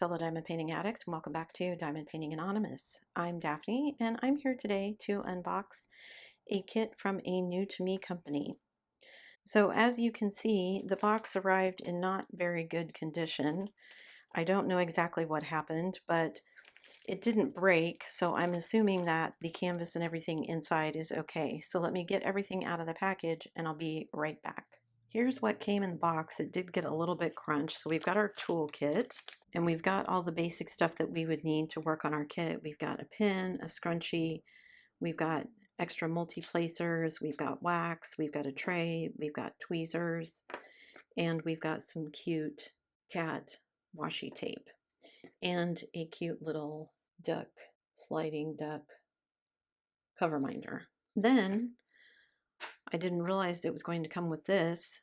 fellow diamond painting addicts, and welcome back to Diamond Painting Anonymous. I'm Daphne, and I'm here today to unbox a kit from a new to me company. So as you can see, the box arrived in not very good condition. I don't know exactly what happened, but it didn't break, so I'm assuming that the canvas and everything inside is okay. So let me get everything out of the package and I'll be right back. Here's what came in the box. It did get a little bit crunched. So we've got our toolkit and we've got all the basic stuff that we would need to work on our kit. We've got a pin, a scrunchie, we've got extra multi-placers, we've got wax, we've got a tray, we've got tweezers, and we've got some cute cat washi tape and a cute little sliding duck cover minder. Then I didn't realize it was going to come with this,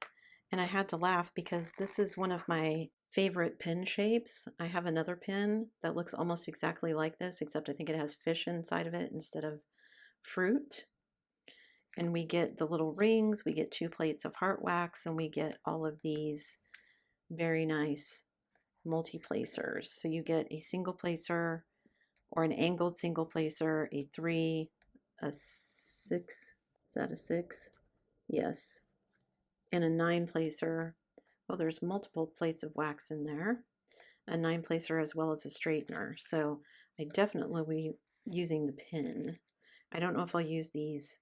and I had to laugh because this is one of my favorite pin shapes. I have another pin that looks almost exactly like this, except I think it has fish inside of it instead of fruit. And we get the little rings, we get 2 plates of heart wax, and we get all of these very nice multi-placers. So you get a single placer or an angled single placer, a 3, a 6, is that a 6? Yes, and a 9 placer. Well, there's multiple plates of wax in there, a 9 placer as well as a straightener. So I definitely will be using the pin. I don't know if I'll use these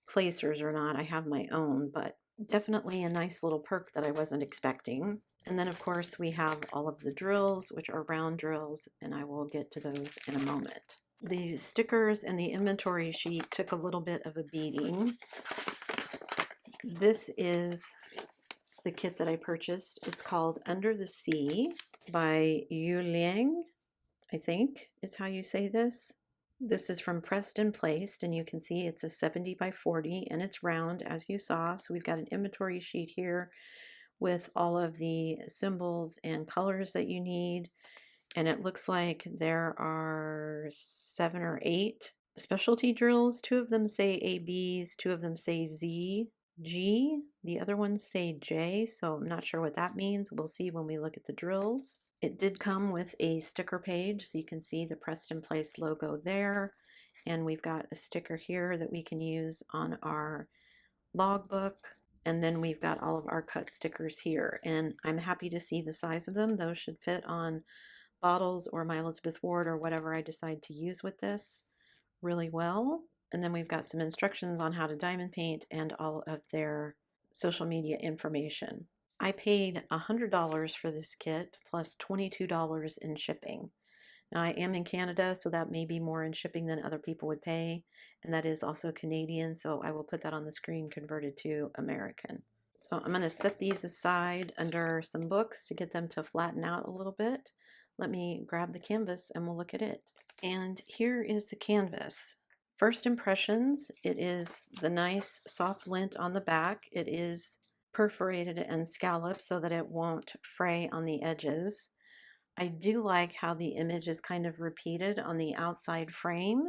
placers or not. I have my own, but definitely a nice little perk that I wasn't expecting. And then of course we have all of the drills, which are round drills, and I will get to those in a moment. The stickers and the inventory sheet took a little bit of a beating. This is the kit that I purchased. It's called Under the Sea by Yu Liang, I think is how you say this. This is from Pressed and Placed, and you can see it's a 70 by 40 and it's round as you saw. So we've got an inventory sheet here with all of the symbols and colors that you need. And it looks like there are 7 or 8 specialty drills. 2 of them say ABs, 2 of them say Z, G, the other ones say J, so I'm not sure what that means. We'll see when we look at the drills. It did come with a sticker page, so you can see the Pressed and Placed logo there. And we've got a sticker here that we can use on our logbook. And then we've got all of our cut stickers here. And I'm happy to see the size of them. Those should fit on bottles or my Elizabeth Ward or whatever I decide to use with this really well. And then we've got some instructions on how to diamond paint and all of their social media information. I paid $100 for this kit plus $22 in shipping. Now I am in Canada, so that may be more in shipping than other people would pay, and that is also Canadian, so I will put that on the screen converted to American. So I'm going to set these aside under some books to get them to flatten out a little bit. Let me grab the canvas and we'll look at it. And here is the canvas. First impressions, it is the nice soft lint on the back. It is perforated and scalloped so that it won't fray on the edges. I do like how the image is kind of repeated on the outside frame.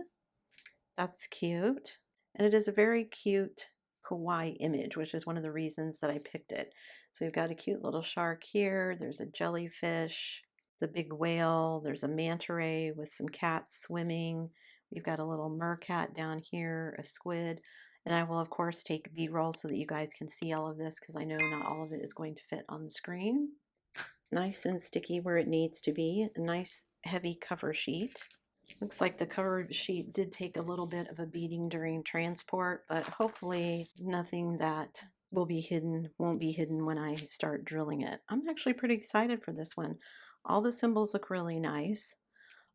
That's cute. And it is a very cute kawaii image, which is one of the reasons that I picked it. So we've got a cute little shark here. There's a jellyfish, the big whale. There's a manta ray with some cats swimming. We've got a little mercat down here, a squid. And I will, of course, take B-roll so that you guys can see all of this because I know not all of it is going to fit on the screen. Nice and sticky where it needs to be. A nice heavy cover sheet. Looks like the cover sheet did take a little bit of a beating during transport, but hopefully nothing that won't be hidden when I start drilling it. I'm actually pretty excited for this one. All the symbols look really nice.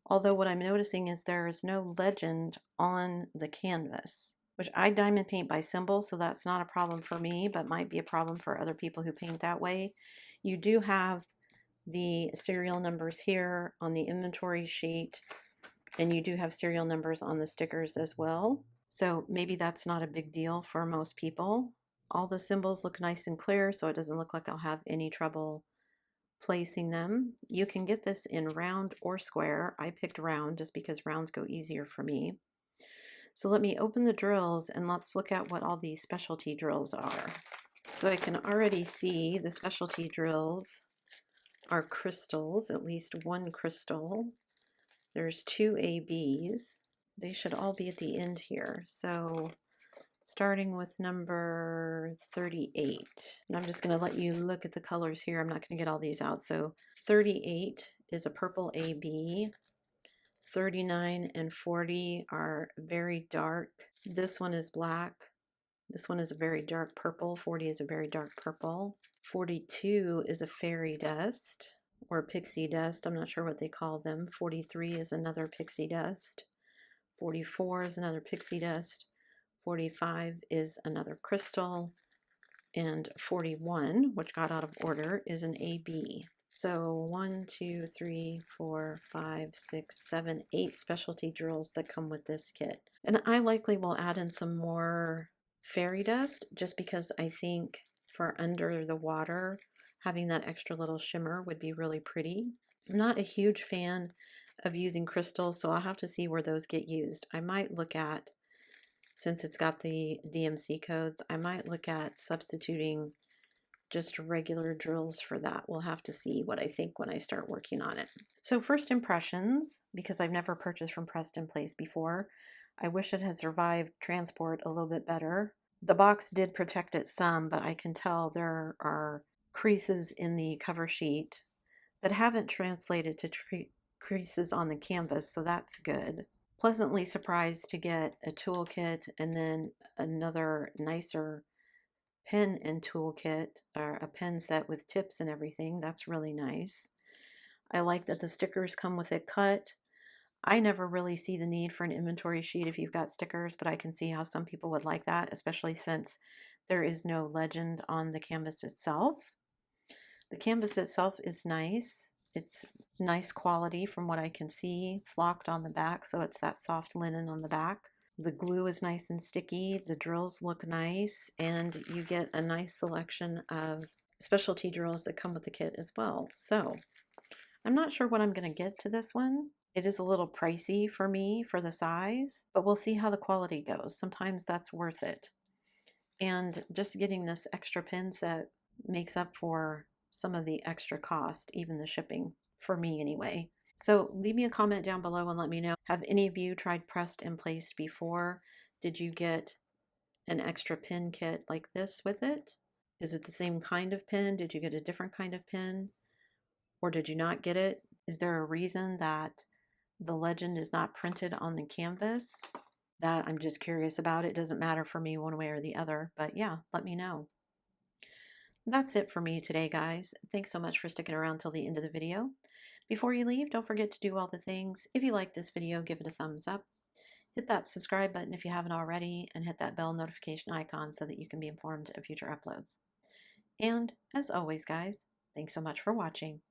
Although what I'm noticing is there is no legend on the canvas, which I diamond paint by symbol, so that's not a problem for me, but might be a problem for other people who paint that way. You do have the serial numbers here on the inventory sheet, and you do have serial numbers on the stickers as well. So maybe that's not a big deal for most people. All the symbols look nice and clear, so it doesn't look like I'll have any trouble placing them. You can get this in round or square. I picked round just because rounds go easier for me. So let me open the drills and let's look at what all these specialty drills are. So I can already see the specialty drills are crystals, at least one crystal. There's 2 ABs. They should all be at the end here. So starting with number 38. And I'm just going to let you look at the colors here. I'm not going to get all these out. So 38 is a purple AB. 39 and 40 are very dark. This one is black. This one is a very dark purple. 40 is a very dark purple. 42 is a fairy dust or pixie dust. I'm not sure what they call them. 43 is another pixie dust. 44 is another pixie dust. 45 is another crystal. And 41, which got out of order, is an AB. So 1, 2, 3, 4, 5, 6, 7, 8 specialty drills that come with this kit. And I likely will add in some more fairy dust just because I think for under the water, having that extra little shimmer would be really pretty. I'm not a huge fan of using crystals, so I'll have to see where those get used. I might look at, since it's got the DMC codes, I might look at substituting just regular drills for that. We'll have to see what I think when I start working on it. So first impressions, because I've never purchased from Pressed and Placed before, I wish it had survived transport a little bit better. The box did protect it some, but I can tell there are creases in the cover sheet that haven't translated to creases on the canvas, so that's good. Pleasantly surprised to get a toolkit and then another nicer pen and toolkit, or a pen set with tips and everything. That's really nice. I like that the stickers come with it cut. I never really see the need for an inventory sheet if you've got stickers, but I can see how some people would like that, especially since there is no legend on the canvas itself. The canvas itself is nice. It's nice quality from what I can see, flocked on the back, so it's that soft linen on the back. The glue is nice and sticky, the drills look nice, and you get a nice selection of specialty drills that come with the kit as well. So I'm not sure what I'm going to get to this one. It is a little pricey for me for the size, but we'll see how the quality goes. Sometimes that's worth it. And just getting this extra pin set makes up for some of the extra cost, even the shipping, for me anyway. So leave me a comment down below and let me know. Have any of you tried Pressed and Placed before? Did you get an extra pin kit like this with it? Is it the same kind of pin? Did you get a different kind of pin? Or did you not get it? Is there a reason that the legend is not printed on the canvas? That I'm just curious about. It doesn't matter for me one way or the other, but yeah, let me know. That's it for me today, guys. Thanks so much for sticking around till the end of the video. Before you leave, don't forget to do all the things. If you like this video, give it a thumbs up. Hit that subscribe button if you haven't already, and hit that bell notification icon so that you can be informed of future uploads. And as always, guys, thanks so much for watching.